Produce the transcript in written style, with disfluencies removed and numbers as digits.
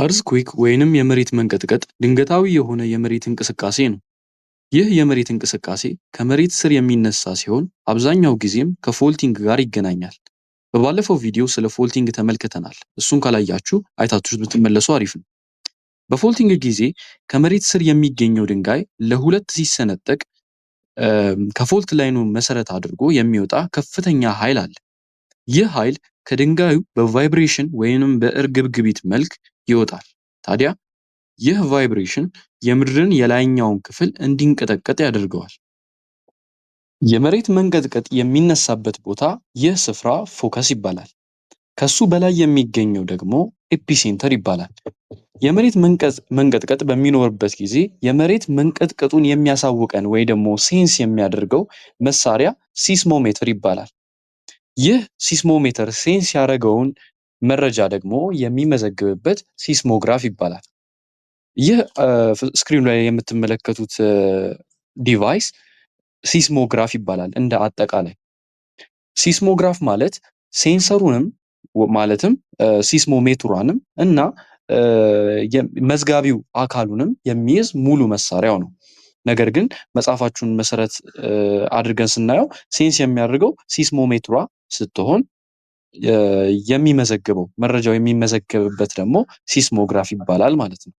አርዝኩዌክ ወይንም የመሬት መንቀጥቀጥ ድንገታዊ የሆነ የመሬት እንቅስቃሴ ነው። ይህ የመሬት እንቅስቃሴ ከመሬት ስር የሚነሳ ሲሆን አብዛኛው ጊዜም ከፎልቲንግ ጋር ይገናኛል። በባለፈው ቪዲዮ ስለ ፎልቲንግ ተመልክተናል። እሱን ካላያችሁ አይታችሁት ብትመለሱ አሪፍ ነው። በፎልቲንግ ጊዜ ከመሬት ስር የሚገኘው ድንጋይ ለሁለት ሲሰነጠቅ ከፎልት ላይኑ መሰረት አድርጎ የሚወጣ ከፍተኛ ኃይል አለ። ይህ ኃይል ከድንጋዩ በቫይብሬሽን ወይንም በእርግብግቢት መልክ ይወጣል። ታዲያ ይህ ቫይብሬሽን የምድርን የላይኛውን ክፍል እንዲንቀጠቀጥ ያደርገዋል። የመሬት መንቀጥቀጥ የሚነሳበት ቦታ ይህ ስፍራ ፎከስ ይባላል። ከሱ በላይ የሚገኘው ደግሞ ኤፒሴንተር ይባላል። የመሬት መንቀጥቀጥ በሚኖርበት ጊዜ የመሬት መንቀጥቀጡን የሚያሳውቀን ወይ ደግሞ ሴንስ የሚያደርገው መሳሪያ ሲስሞሜትር ይባላል። ይህ ሲስሞሜትር ሴንስ ያደረገውን መረጃ ደግሞ የሚመዘግብበት ሲስሞግራፍ ይባላል። ይህ ስክሪኑ ላይ የምትመለከቱት ዲቫይስ ሲስሞግራፍ ይባላል። እንደ አጠቃላይ ሲስሞግራፍ ማለት ሴንሰሩንም ማለትም ሲስሞሜትሯንም እና መዝጋቢው አካሉንም የሚይዝ ሙሉ መሳሪያው ነው። ነገር ግን መጽሐፋችሁን መሰረት አድርገን ስናየው ሴንስ የሚያደርገው ሲስሞሜትሯ ስትሆን የሚመዘግበው መረጃው የሚመዘገብበት ደግሞ ሲስሞግራፍ ይባላል ማለት ነው።